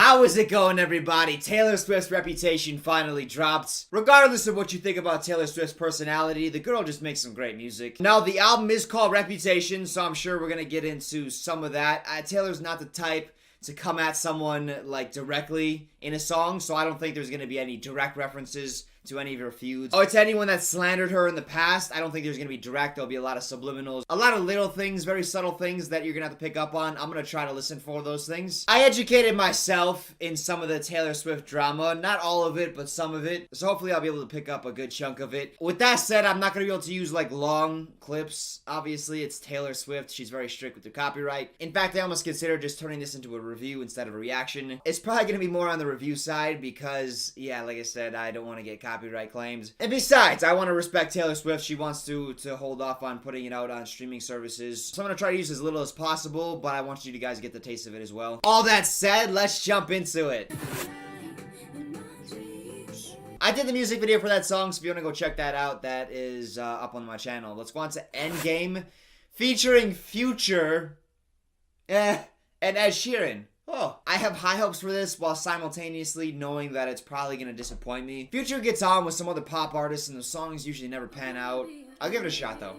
How is it going, everybody? Taylor Swift's Reputation finally dropped. Regardless of what you think about Taylor Swift's personality, the girl just makes some great music. Now, the album is called Reputation, so I'm sure we're gonna get into some of that. Taylor's not the type to come at someone, like, directly in a song, so I don't think there's gonna be any direct references to any of her feuds. Or to anyone that slandered her in the past, I don't think there's gonna be direct. There'll be a lot of subliminals, a lot of little things, very subtle things that you're gonna have to pick up on. I'm gonna try to listen for those things. I educated myself in some of the Taylor Swift drama, not all of it, but some of it, so hopefully I'll be able to pick up a good chunk of it. With that said, I'm not gonna be able to use, like, long clips. Obviously, it's Taylor Swift. She's very strict with the copyright. In fact, I almost considered just turning this into a review instead of a reaction. It's probably gonna be more on the review side because, yeah, like I said, I don't want to get copyright claims. And besides, I want to respect Taylor Swift. She wants to hold off on putting it out on streaming services. So I'm going to try to use as little as possible, but I want you guys to get the taste of it as well. All that said, let's jump into it. I did the music video for that song, so if you want to go check that out, that is up on my channel. Let's go on to Endgame, featuring Future and Ed Sheeran. Oh, I have high hopes for this while simultaneously knowing that it's probably going to disappoint me. Future gets on with some other pop artists and the songs usually never pan out. I'll give it a shot though.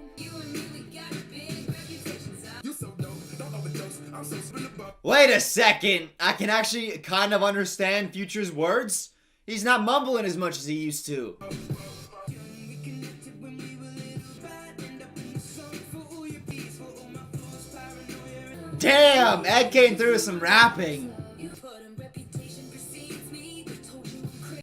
Wait a second, I can actually kind of understand Future's words. He's not mumbling as much as he used to. Damn, Ed came through with some rapping.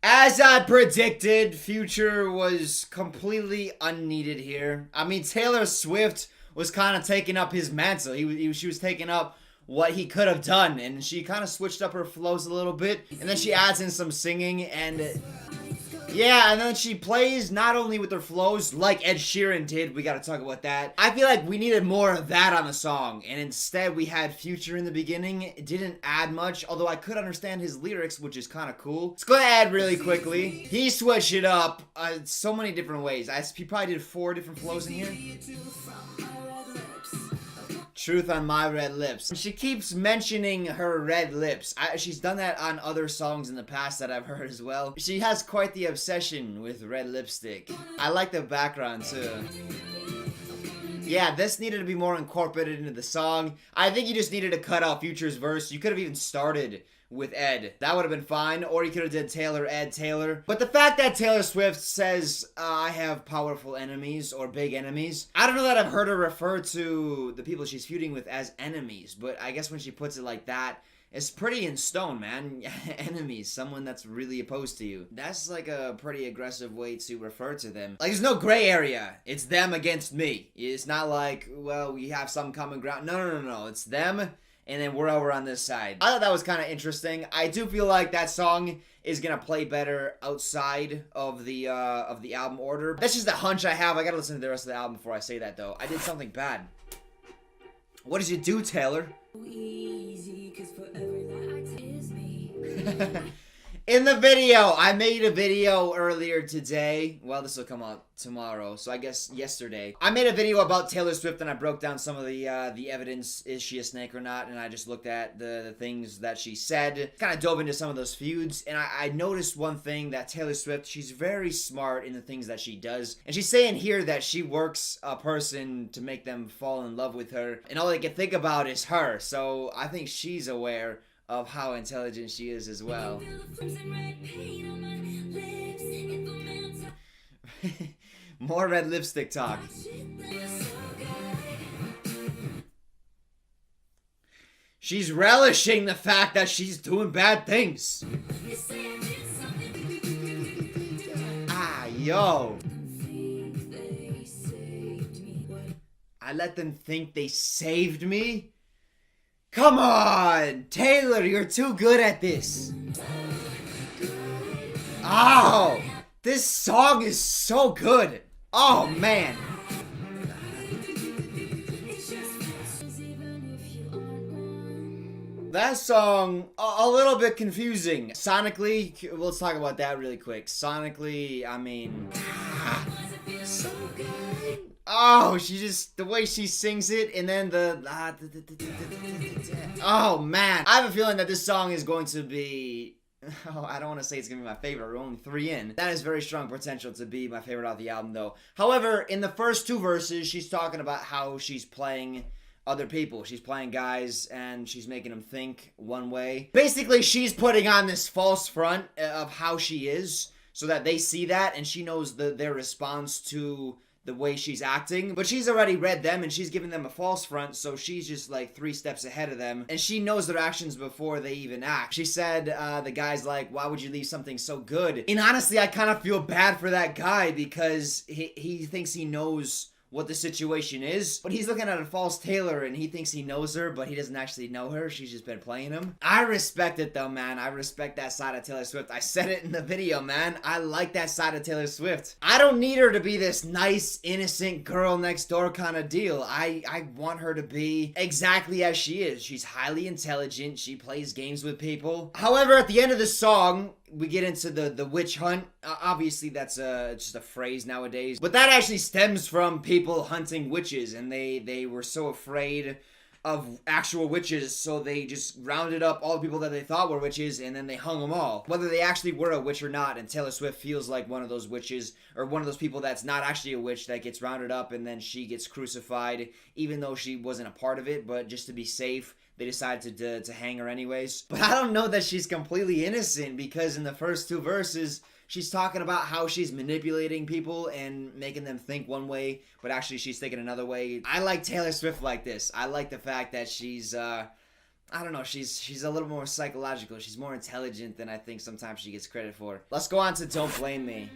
As I predicted, Future was completely unneeded here. I mean, Taylor Swift was kind of taking up his mantle. She was taking up what he could have done, and she kind of switched up her flows a little bit, and then she adds in some singing, and yeah, and then she plays not only with her flows like Ed Sheeran did. We gotta talk about that. I feel like we needed more of that on the song, and instead we had Future in the beginning. It didn't add much, although I could understand his lyrics, which is kind of cool. Let's go ahead really quickly. He switched it up so many different ways. He probably did 4 different flows in here. Truth on my red lips. She keeps mentioning her red lips. She's done that on other songs in the past that I've heard as well. She has quite the obsession with red lipstick. I like the background too. Yeah, this needed to be more incorporated into the song. I think you just needed to cut out Future's verse. You could have even started with Ed. That would have been fine. Or you could have did Taylor, Ed, Taylor. But the fact that Taylor Swift says, I have powerful enemies or big enemies. I don't know that I've heard her refer to the people she's feuding with as enemies. But I guess when she puts it like that, it's pretty in stone, man. Enemies, someone that's really opposed to you. That's like a pretty aggressive way to refer to them. Like, there's no gray area. It's them against me. It's not like, well, we have some common ground. No. It's them, and then we're over on this side. I thought that was kind of interesting. I do feel like that song is gonna play better outside of the album order. That's just a hunch I have. I gotta listen to the rest of the album before I say that, though. I did something bad. What did you do, Taylor? In the video, I made a video earlier today. Well, this will come out tomorrow, so I guess yesterday. I made a video about Taylor Swift and I broke down some of the evidence. Is she a snake or not? And I just looked at the things that she said. Kind of dove into some of those feuds. And I noticed one thing, that Taylor Swift, she's very smart in the things that she does. And she's saying here that she works a person to make them fall in love with her. And all they can think about is her. So I think she's aware of how intelligent she is as well. More red lipstick talk. She's relishing the fact that she's doing bad things. Yo. I let them think they saved me? Come on! Taylor, you're too good at this. Oh! This song is so good. Oh, man. That song, a little bit confusing. Sonically, let's talk about that really quick. Sonically, I mean... so good. Oh, she just, the way she sings it, and then oh man. I have a feeling that this song is going to be, oh, I don't want to say it's going to be my favorite. We're only 3 in. That has very strong potential to be my favorite off the album, though. However, in the first 2 verses, she's talking about how she's playing other people. She's playing guys, and she's making them think one way. Basically, she's putting on this false front of how she is, so that they see that, and she knows their response to the way she's acting. But she's already read them, and she's giving them a false front, so she's just like 3 steps ahead of them, and she knows their actions before they even act. She said, the guy's like, why would you leave something so good? And honestly, I kind of feel bad for that guy, because he thinks he knows what the situation is, but he's looking at a false Taylor, and he thinks he knows her, but he doesn't actually know her. She's just been playing him. I respect it though, man. I respect that side of Taylor Swift. I said it in the video, man. I like that side of Taylor Swift. I don't need her to be this nice, innocent girl next door kind of deal. I want her to be exactly as she is. She's highly intelligent. She plays games with people. However, at the end of the song, we get into the witch hunt. Obviously, that's just a phrase nowadays. But that actually stems from people hunting witches. And they were so afraid of actual witches, so they just rounded up all the people that they thought were witches, and then they hung them all. Whether they actually were a witch or not, and Taylor Swift feels like one of those witches, or one of those people that's not actually a witch that gets rounded up, and then she gets crucified, even though she wasn't a part of it, but just to be safe, they decided to hang her anyways. But I don't know that she's completely innocent, because in the first 2 verses, she's talking about how she's manipulating people and making them think one way, but actually she's thinking another way. I like Taylor Swift like this. I like the fact that she's, I don't know, she's a little more psychological. She's more intelligent than I think sometimes she gets credit for. Let's go on to Don't Blame Me.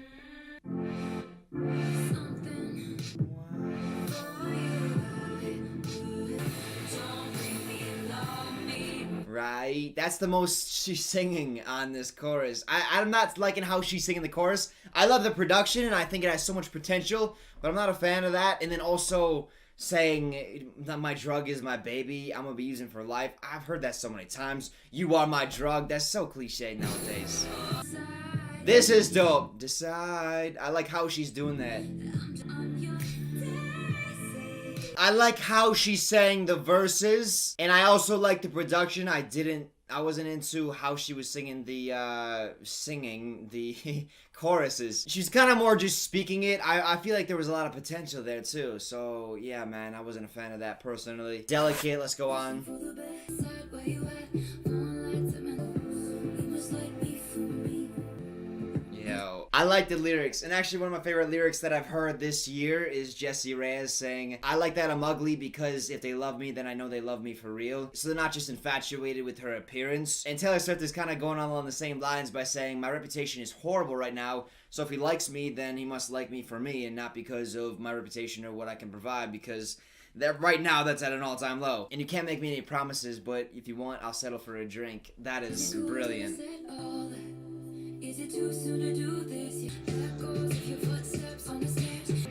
Right? That's the most she's singing on this chorus. I'm not liking how she's singing the chorus. I love the production, and I think it has so much potential, but I'm not a fan of that. And then also saying that my drug is my baby, I'm gonna be using for life. I've heard that so many times. You are my drug. That's so cliche nowadays. This is dope. Decide. I like how she's doing that. I like how she's saying the verses, and I also like the production. I wasn't into how she was singing the choruses. She's kind of more just speaking it. I feel like there was a lot of potential there too. So yeah, man, I wasn't a fan of that personally. Delicate, let's go on. I like the lyrics, and actually one of my favorite lyrics that I've heard this year is Jessie Reyez saying, I like that I'm ugly because if they love me, then I know they love me for real. So they're not just infatuated with her appearance. And Taylor Swift is kind of going on along the same lines by saying, my reputation is horrible right now, so if he likes me, then he must like me for me and not because of my reputation or what I can provide, because that right now that's at an all-time low. And you can't make me any promises, but if you want, I'll settle for a drink. That is brilliant. Is it too soon to do this? Let go of your footsteps on the stairs.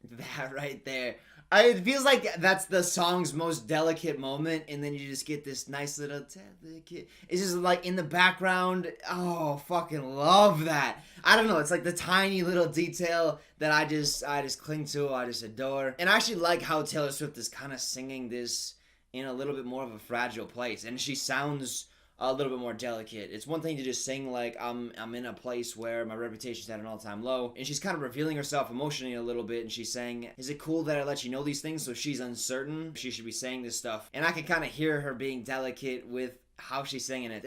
That right there. It feels like that's the song's most delicate moment, and then you just get this nice little delicate. It's just like in the background. Oh, fucking love that. I don't know. It's like the tiny little detail that I just cling to. I just adore. And I actually like how Taylor Swift is kind of singing this in a little bit more of a fragile place, and she sounds a little bit more delicate. It's one thing to just sing like I'm in a place where my reputation's at an all-time low, and she's kind of revealing herself emotionally a little bit, and she's saying, is it cool that I let you know these things? So she's uncertain. She should be saying this stuff, and I can kind of hear her being delicate with how she's singing it.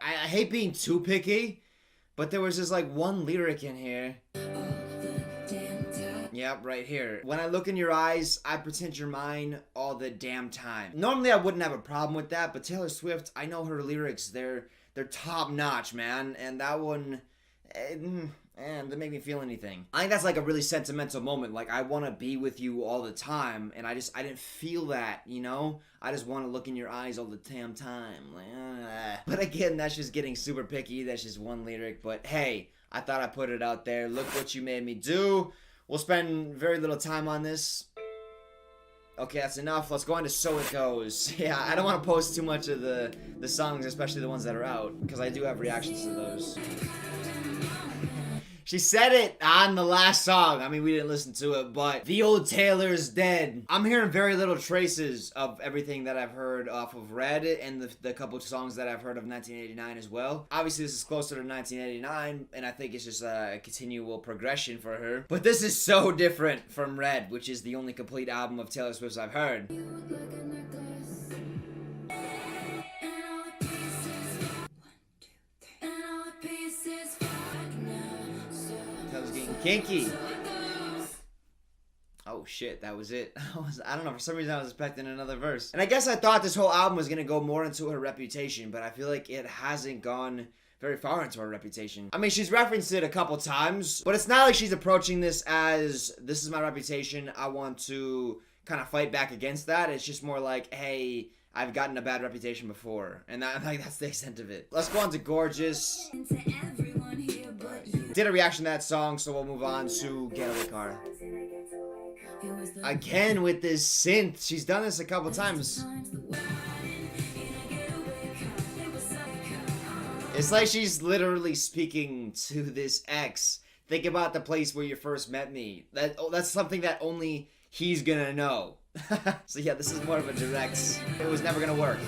I hate being too picky, but there was just like one lyric in here. Yep, right here. When I look in your eyes, I pretend you're mine all the damn time. Normally I wouldn't have a problem with that, but Taylor Swift, I know her lyrics, they're top notch, man. And that one, they make me feel anything. I think that's like a really sentimental moment. Like, I want to be with you all the time, and I didn't feel that, you know? I just want to look in your eyes all the damn time. Like, But again, that's just getting super picky. That's just one lyric. But hey, I thought I'd put it out there. Look what you made me do. We'll spend very little time on this. Okay, that's enough. Let's go on to So It Goes. Yeah, I don't want to post too much of the songs, especially the ones that are out, because I do have reactions to those. She said it on the last song. I mean, we didn't listen to it, but the old Taylor's dead. I'm hearing very little traces of everything that I've heard off of Red and the couple of songs that I've heard of 1989 as well. Obviously, this is closer to 1989, and I think it's just a continual progression for her. But this is so different from Red, which is the only complete album of Taylor Swift's I've heard. Taylor's getting kinky. Oh shit, that was it. I don't know, for some reason I was expecting another verse. And I guess I thought this whole album was gonna go more into her reputation, but I feel like it hasn't gone very far into her reputation. I mean, she's referenced it a couple times, but it's not like she's approaching this as, this is my reputation, I want to kind of fight back against that. It's just more like, hey, I've gotten a bad reputation before. And that's the extent of it. Let's go on to Gorgeous. Did a reaction to that song, so we'll move on to Getaway Car. Again with this synth. She's done this a couple times. It's like she's literally speaking to this ex. Think about the place where you first met me. That's something that only he's gonna know. So yeah, this is more of a direct. It was never gonna work.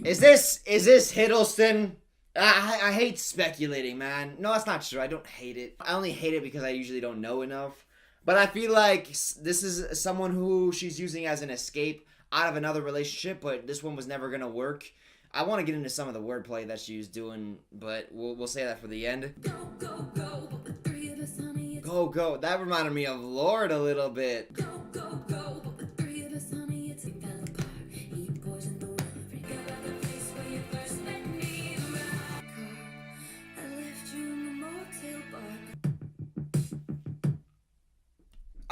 Is this Hiddleston? I hate speculating, man. No, that's not true. I don't hate it. I only hate it because I usually don't know enough. But I feel like this is someone who she's using as an escape out of another relationship, but this one was never gonna work. I want to get into some of the wordplay that she was doing, but we'll say that for the end. Go, go. That reminded me of Lorde a little bit.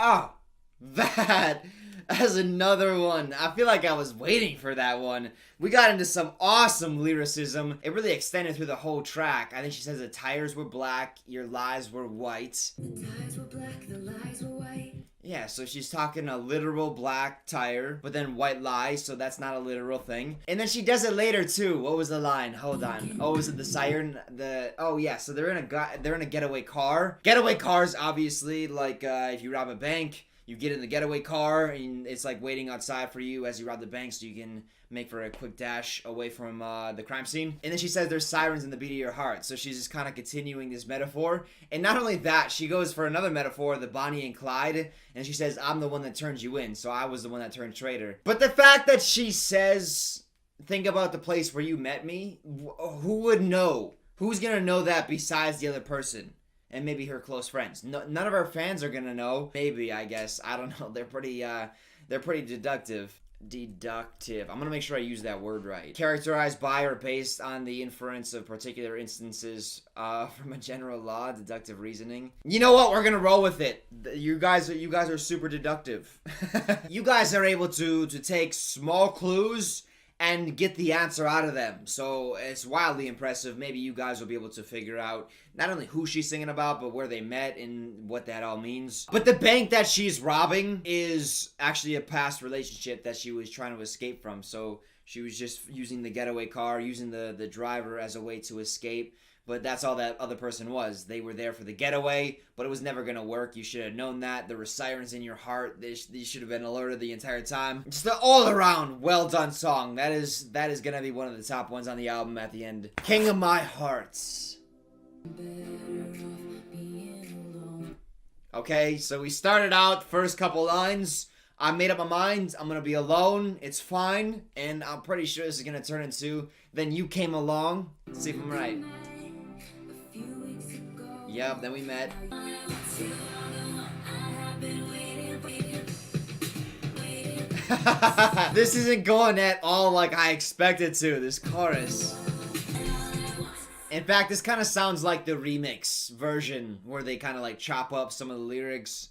Oh, that's another one. I feel like I was waiting for that one. We got into some awesome lyricism. It really extended through the whole track. I think she says the tires were black, your lies were white. The tires were black, the lies were white. Yeah, so she's talking a literal black tire, but then white lies, so that's not a literal thing. And then she does it later too. What was the line? Hold on. Oh, was it the siren? Oh yeah, so they're in a getaway car. Getaway cars, obviously, like if you rob a bank, you get in the getaway car and it's like waiting outside for you as you rob the bank so you can make for a quick dash away from the crime scene. And then she says there's sirens in the beat of your heart. So she's just kind of continuing this metaphor. And not only that, she goes for another metaphor, the Bonnie and Clyde. And she says, I'm the one that turns you in. So I was the one that turned traitor. But the fact that she says, think about the place where you met me. Who would know? Who's going to know that besides the other person? And maybe her close friends. No, none of our fans are gonna know. Maybe, I guess. I don't know. They're pretty deductive. Deductive. I'm gonna make sure I use that word right. Characterized by or based on the inference of particular instances from a general law, deductive reasoning. You know what? We're gonna roll with it. You guys are super deductive. You guys are able to take small clues and get the answer out of them. So it's wildly impressive. Maybe you guys will be able to figure out not only who she's singing about, but where they met and what that all means. But the bank that she's robbing is actually a past relationship that she was trying to escape from. So she was just using the getaway car, using the driver as a way to escape. But that's all that other person was. They were there for the getaway, but it was never going to work. You should have known that. There were sirens in your heart. These should have been alerted the entire time. Just an all-around well-done song. That is going to be one of the top ones on the album at the end. King of My Hearts. Okay, so we started out, first couple lines. I made up my mind. I'm going to be alone. It's fine. And I'm pretty sure this is going to turn into Then You Came Along. Let's see if I'm right. Yep, then we met. This isn't going at all like I expected to, this chorus. In fact, this kind of sounds like the remix version where they kind of like chop up some of the lyrics.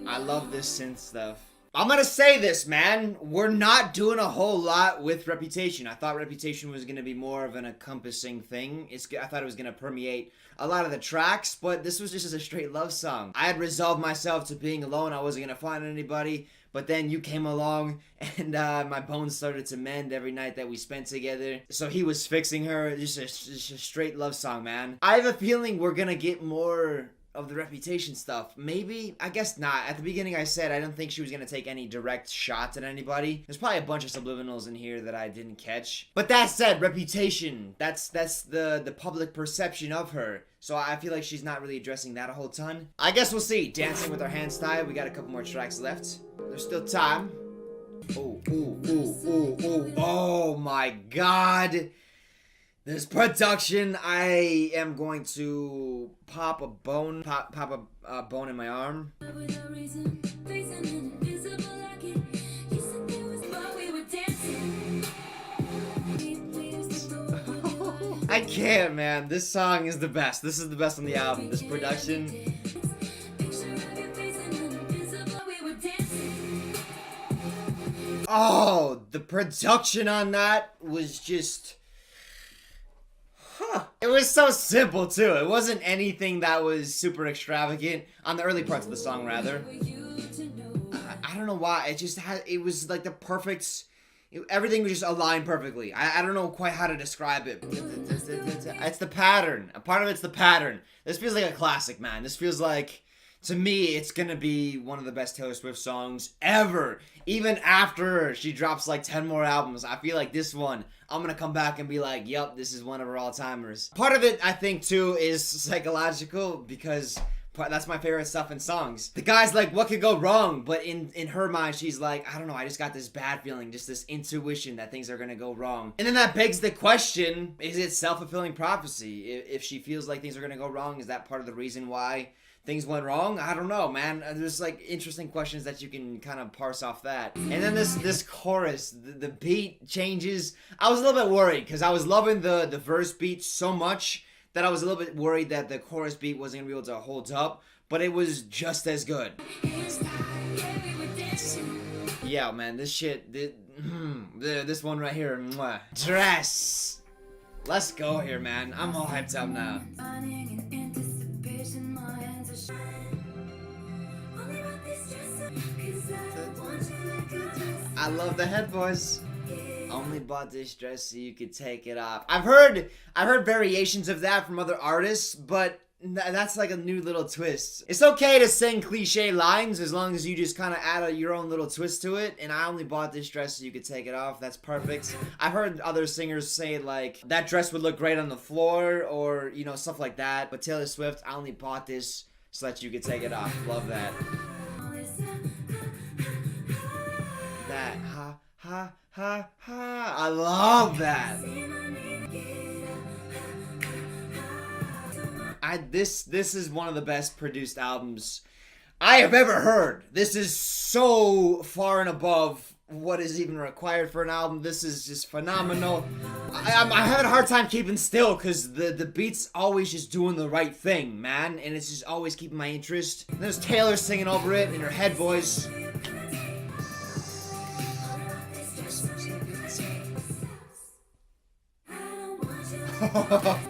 I love this synth stuff. I'm gonna say this, man. We're not doing a whole lot with Reputation. I thought Reputation was gonna be more of an encompassing thing. I thought it was gonna permeate a lot of the tracks, but this was just a straight love song. I had resolved myself to being alone. I wasn't gonna find anybody, but then you came along and my bones started to mend every night that we spent together. So he was fixing her. Just a straight love song, man. I have a feeling we're gonna get more of the Reputation stuff. Maybe? I guess not. At the beginning I said I don't think she was gonna take any direct shots at anybody. There's probably a bunch of subliminals in here that I didn't catch. But that said, Reputation, that's the public perception of her. So I feel like she's not really addressing that a whole ton. I guess we'll see. Dancing with Our Hands Tied. We got a couple more tracks left. There's still time. Oh my god. This production, I am going to pop a bone in my arm. I can't, man. This song is the best. This is the best on the album. This production. Oh, the production on that was just... It was so simple too. It wasn't anything that was super extravagant on the early parts of the song, rather. I don't know why. It just had. It was like the perfect. Everything was just aligned perfectly. I don't know quite how to describe it. It's the pattern. A part of it's the pattern. This feels like a classic, man. This feels like, to me, it's gonna be one of the best Taylor Swift songs ever. Even after she drops like 10 more albums, I feel like this one, I'm gonna come back and be like, yup, this is one of her all-timers. Part of it, I think, too, is psychological, because that's my favorite stuff in songs. The guy's like, what could go wrong? But in her mind, she's like, I don't know, I just got this bad feeling, just this intuition that things are gonna go wrong. And then that begs the question, is it self-fulfilling prophecy? If she feels like things are gonna go wrong, is that part of the reason why things went wrong? I don't know, man. There's like interesting questions that you can kind of parse off that. And then this chorus, the beat changes. I was a little bit worried because I was loving the verse beat so much that I was a little bit worried that the chorus beat wasn't gonna be able to hold up, but it was just as good. Yeah, man, this shit, this one right here, mwah. Dress. Let's go here, man. I'm all hyped up now. I love the head voice. Only bought this dress so you could take it off. I've heard variations of that from other artists, but that's like a new little twist. It's okay to sing cliche lines as long as you just kind of add your own little twist to it. And I only bought this dress so you could take it off. That's perfect. I've heard other singers say like that dress would look great on the floor, or you know, stuff like that. But Taylor Swift, I only bought this so that you could take it off. Love that. That ha ha ha ha. I love that. This is one of the best produced albums I have ever heard. This is so far and above what is even required for an album. This is just phenomenal. I'm having a hard time keeping still because the beat's always just doing the right thing, man. And it's just always keeping my interest. And there's Taylor singing over it in her head voice.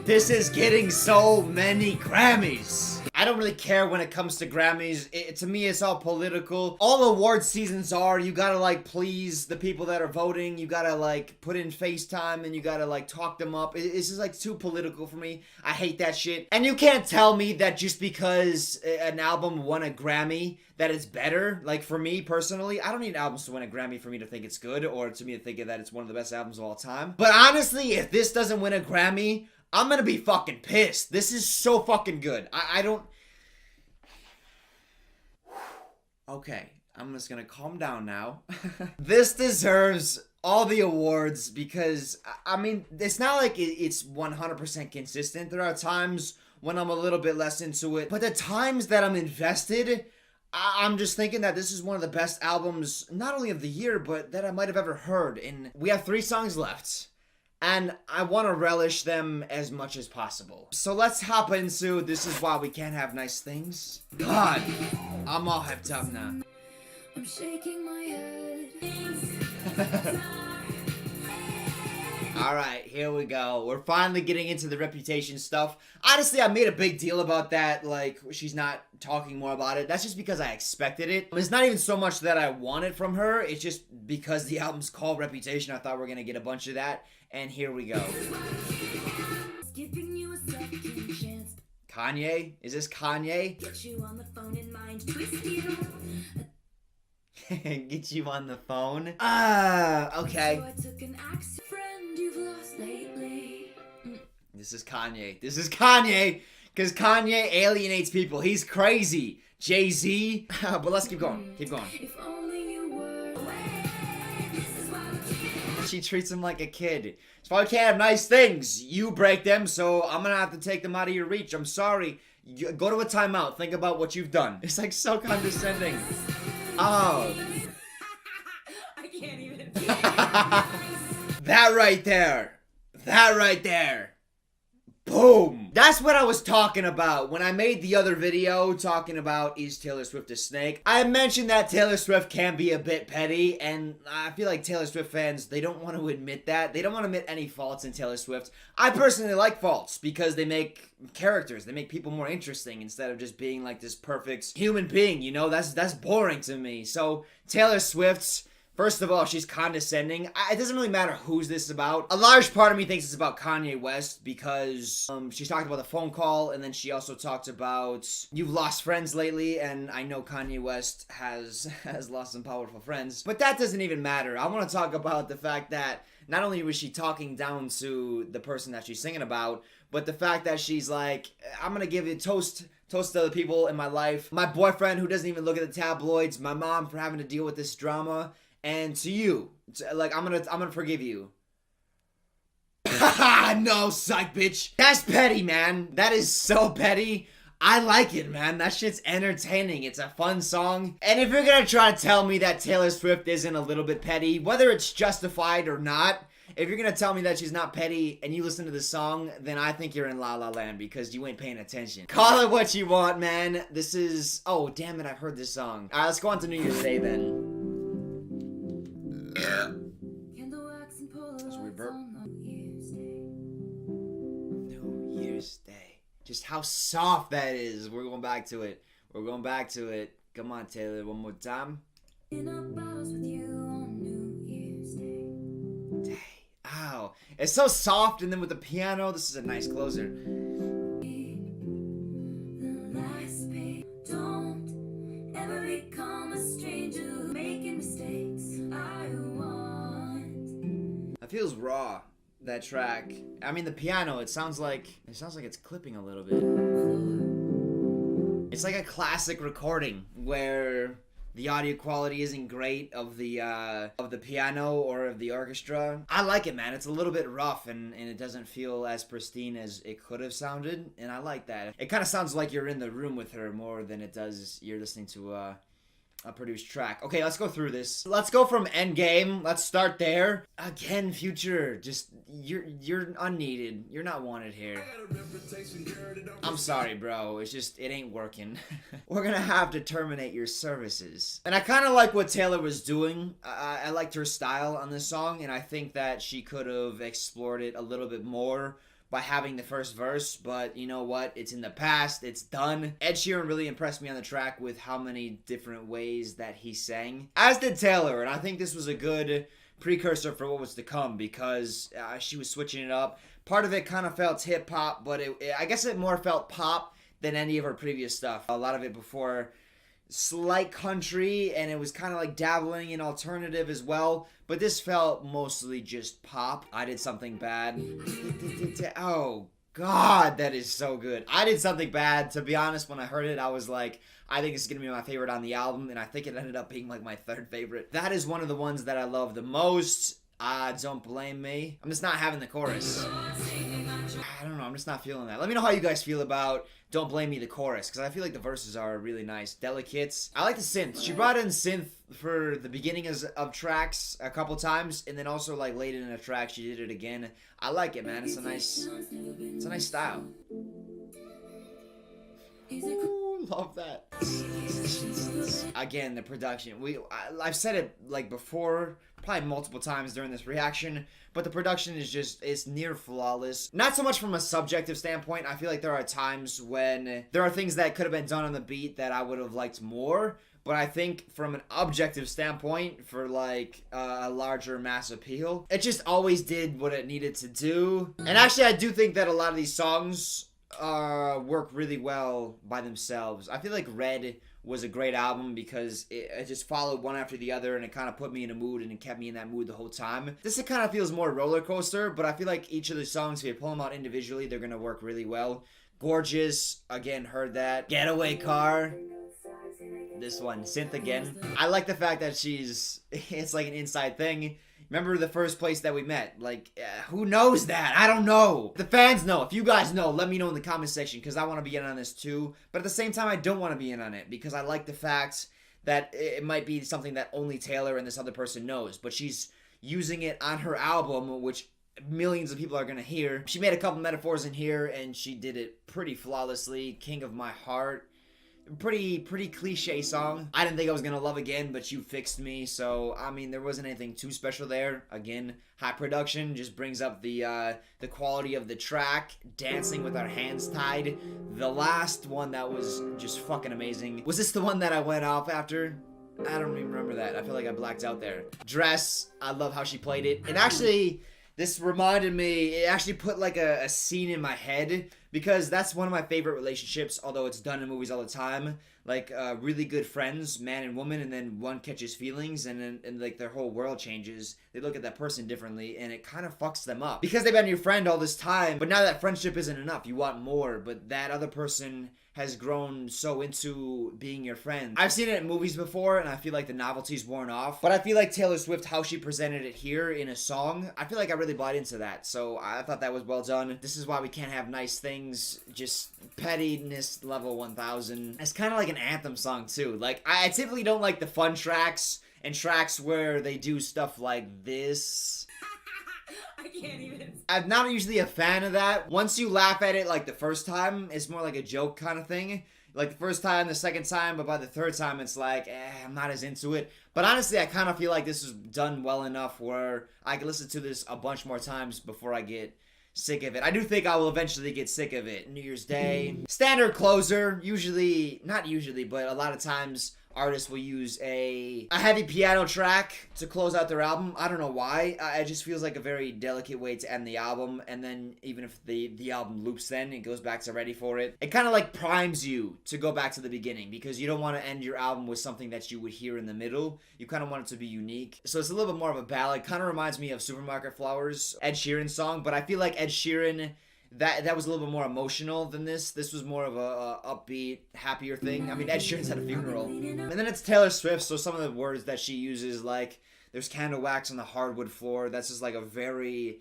This is getting so many Grammys. I don't really care when it comes to Grammys. To me, it's all political. All award seasons are, you gotta like please the people that are voting. You gotta like put in FaceTime and you gotta like talk them up. It's just like too political for me. I hate that shit. And you can't tell me that just because an album won a Grammy that it's better. Like for me personally, I don't need albums to win a Grammy for me to think it's good or to me to think that it's one of the best albums of all time. But honestly, if this doesn't win a Grammy, I'm gonna be fucking pissed. This is so fucking good. I don't... Okay, I'm just gonna calm down now. This deserves all the awards because, I mean, it's not like it's 100% consistent. There are times when I'm a little bit less into it, but the times that I'm invested, I'm just thinking that this is one of the best albums, not only of the year, but that I might have ever heard. And we have 3 songs left, and I want to relish them as much as possible. So let's hop into This Is Why We Can't Have Nice Things. God, I'm all hyped up now. I'm shaking my head. Alright, here we go. We're finally getting into the Reputation stuff. Honestly, I made a big deal about that, like, she's not talking more about it. That's just because I expected it. It's not even so much that I want it from her, it's just because the album's called Reputation, I thought we were gonna get a bunch of that, and here we go. Kanye? Is this Kanye? Get you on the phone and mind twist you. Get you on the phone? Okay. This is Kanye. This is Kanye! Because Kanye alienates people. He's crazy. Jay-Z. But let's keep going. Keep going. If only you were away, this is why we she treats him like a kid. So I can't have nice things. You break them, so I'm gonna have to take them out of your reach. I'm sorry. Go to a timeout. Think about what you've done. It's like so condescending. Oh. I can't even. That right there. That right there. Boom! That's what I was talking about when I made the other video talking about is Taylor Swift a snake. I mentioned that Taylor Swift can be a bit petty, and I feel like Taylor Swift fans, they don't want to admit that. They don't want to admit any faults in Taylor Swift. I personally like faults because they make characters, they make people more interesting instead of just being like this perfect human being, you know? That's boring to me. So, Taylor Swift's, first of all, she's condescending. It doesn't really matter who's this about. A large part of me thinks it's about Kanye West because she's talked about the phone call, and then she also talked about you've lost friends lately, and I know Kanye West has lost some powerful friends. But that doesn't even matter. I want to talk about the fact that not only was she talking down to the person that she's singing about, but the fact that she's like, I'm gonna give it toast to the people in my life, my boyfriend who doesn't even look at the tabloids, my mom for having to deal with this drama, and to you, like, I'm gonna forgive you. No, psych, bitch. That's petty, man. That is so petty. I like it, man. That shit's entertaining. It's a fun song. And if you're gonna try to tell me that Taylor Swift isn't a little bit petty, whether it's justified or not, if you're gonna tell me that she's not petty and you listen to the song, then I think you're in La La Land because you ain't paying attention. Call it what you want, man. This is... Oh, damn it, I've heard this song. Alright, let's go on to New Year's Day, then. That's a weird burp. New Year's Day. Just how soft that is. We're going back to it. We're going back to it. Come on, Taylor, one more time. In our bottles with you on New Year's Day. Ow. It's so soft, and then with the piano, this is a nice closer. Don't ever become a stranger making mistakes. It feels raw, that track. I mean, the piano, it sounds like it's clipping a little bit. It's like a classic recording where the audio quality isn't great of the piano or of the orchestra. I like it, man. It's a little bit rough and it doesn't feel as pristine as it could have sounded, and I like that. It kind of sounds like you're in the room with her more than it does you're listening to a produced track. Okay, let's go through this. Let's go from Endgame. Let's start there. Again, Future, just you're unneeded. You're not wanted here. I'm sorry, bro. It's just it ain't working. We're gonna have to terminate your services. And I kind of like what Taylor was doing. I liked her style on this song, and I think that she could have explored it a little bit more by having the first verse, but you know what? It's in the past. It's done. Ed Sheeran really impressed me on the track with how many different ways that he sang, as did Taylor, and I think this was a good precursor for what was to come because she was switching it up. Part of it kind of felt hip-hop, but I guess it more felt pop than any of her previous stuff. A lot of it before slight country, and it was kind of like dabbling in alternative as well, but this felt mostly just pop. I Did Something Bad. Oh god, that is so good. I Did Something Bad, to be honest, when I heard it, I was like, I think it's gonna be my favorite on the album, and I think it ended up being like my third favorite. That is one of the ones that I love the most. Don't Blame Me. I'm just not having the chorus. I don't know, I'm just not feeling that. Let me know how you guys feel about Don't Blame Me, the chorus, because I feel like the verses are really nice. Delicates. I like the synth. She brought in synth for the beginning of tracks a couple times, and then also like late in a track she did it again. I like it, man. It's a nice style. Ooh, love that. Again, the production. I've said it like before, probably multiple times during this reaction, but the production is just, it's near flawless. Not so much from a subjective standpoint. I feel like there are times when there are things that could have been done on the beat that I would have liked more. But I think from an objective standpoint, for like a larger mass appeal, it just always did what it needed to do. And actually, I do think that a lot of these songs work really well by themselves. I feel like Red was a great album because it just followed one after the other, and it kind of put me in a mood, and it kept me in that mood the whole time. This kind of feels more roller coaster, but I feel like each of the songs, if you pull them out individually, they're gonna work really well. Gorgeous, again, heard that. Getaway Car. This one, Synth Again. I like the fact that it's like an inside thing. Remember the first place that we met? Like, who knows that? I don't know. The fans know. If you guys know, let me know in the comment section, because I want to be in on this too. But at the same time, I don't want to be in on it, because I like the fact that it might be something that only Taylor and this other person knows. But she's using it on her album, which millions of people are going to hear. She made a couple metaphors in here, and she did it pretty flawlessly. King of My Heart. Pretty cliche song. I didn't think I was gonna love again, but you fixed me. So I mean, there wasn't anything too special there. Again, high production just brings up the quality of the track. Dancing with Our Hands Tied. The last one that was just fucking amazing. Was this the one that I went off after? I don't even remember that. I feel like I blacked out there. Dress. I love how she played it. And actually, this reminded me, it actually put like a scene in my head, because that's one of my favorite relationships, although it's done in movies all the time. Like really good friends, man and woman, and then one catches feelings, and then like their whole world changes. They look at that person differently, and it kind of fucks them up. Because they've been your friend all this time, but now that friendship isn't enough. You want more, but that other person has grown so into being your friend. I've seen it in movies before, and I feel like the novelty's worn off. But I feel like Taylor Swift, how she presented it here in a song, I feel like I really bought into that. So I thought that was well done. This is why we can't have nice things, just pettiness level 1000. It's kind of like an anthem song too. Like, I typically don't like the fun tracks and tracks where they do stuff like this. I can't even. I'm not usually a fan of that. Once you laugh at it like the first time, it's more like a joke kind of thing. Like the first time, the second time, but by the third time, it's like, I'm not as into it. But honestly, I kind of feel like this was done well enough where I can listen to this a bunch more times before I get sick of it. I do think I will eventually get sick of it. New Year's Day. Standard closer. Usually, not usually, but a lot of times artists will use a heavy piano track to close out their album. I don't know why. It just feels like a very delicate way to end the album. And then even if the album loops, then it goes back to Ready for It. It kind of like primes you to go back to the beginning, because you don't want to end your album with something that you would hear in the middle. You kind of want it to be unique. So it's a little bit more of a ballad. Kind of reminds me of Supermarket Flowers, Ed Sheeran song. But I feel like Ed Sheeran, that was a little bit more emotional than this. This was more of a upbeat, happier thing. I mean, Ed Sheeran's at a funeral. And then it's Taylor Swift, so some of the words that she uses, like, there's candle wax on the hardwood floor. That's just like a very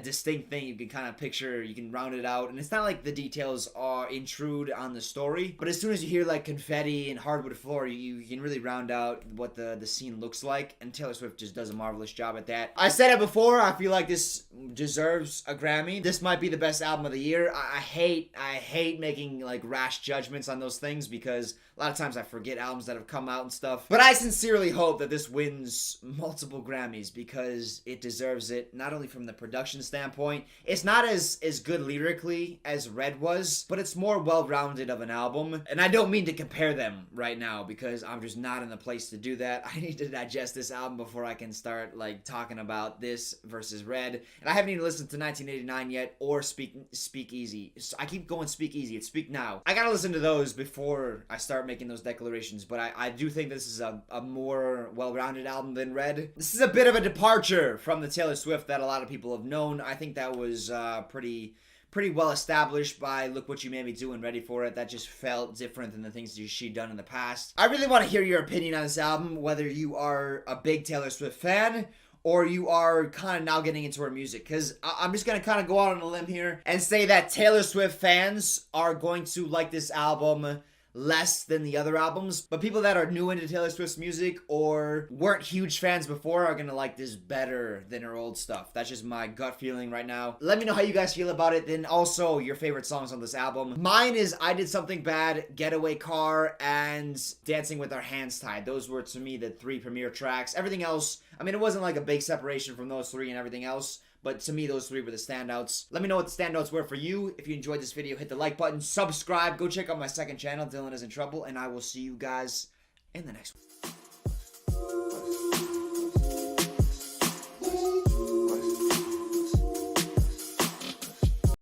distinct thing you can kind of picture. You can round it out, and it's not like the details intrude on the story, but as soon as you hear like confetti and hardwood floor, you can really round out what the scene looks like, and Taylor Swift just does a marvelous job at that. I said it before, I feel like this deserves a Grammy. This might be the best album of the year. I hate making like rash judgments on those things, because a lot of times I forget albums that have come out and stuff. But I sincerely hope that this wins multiple Grammys, because it deserves it, not only from the production standpoint. It's not as good lyrically as Red was, but it's more well-rounded of an album. And I don't mean to compare them right now, because I'm just not in the place to do that. I need to digest this album before I can start like talking about this versus Red. And I haven't even listened to 1989 yet, or Speak Easy. I keep going Speak Easy. It's Speak Now. I gotta listen to those before I start making those declarations, but I do think this is a more well-rounded album than Red. This is a bit of a departure from the Taylor Swift that a lot of people have known. I think that was pretty well established by Look What You Made Me Do and Ready for It. That just felt different than the things she'd done in the past. I really want to hear your opinion on this album, whether you are a big Taylor Swift fan or you are kind of now getting into her music, because I'm just going to kind of go out on a limb here and say that Taylor Swift fans are going to like this album less than the other albums. But people that are new into Taylor Swift's music or weren't huge fans before are gonna like this better than her old stuff. That's just my gut feeling right now. Let me know how you guys feel about it. Then also your favorite songs on this album. Mine is I Did Something Bad, Getaway Car, and Dancing with Our Hands Tied. Those were to me the 3 premier tracks. Everything else, I mean, it wasn't like a big separation from those 3 and everything else, but to me, those 3 were the standouts. Let me know what the standouts were for you. If you enjoyed this video, hit the like button, subscribe, go check out my second channel, Dylan Is In Trouble, and I will see you guys in the next one.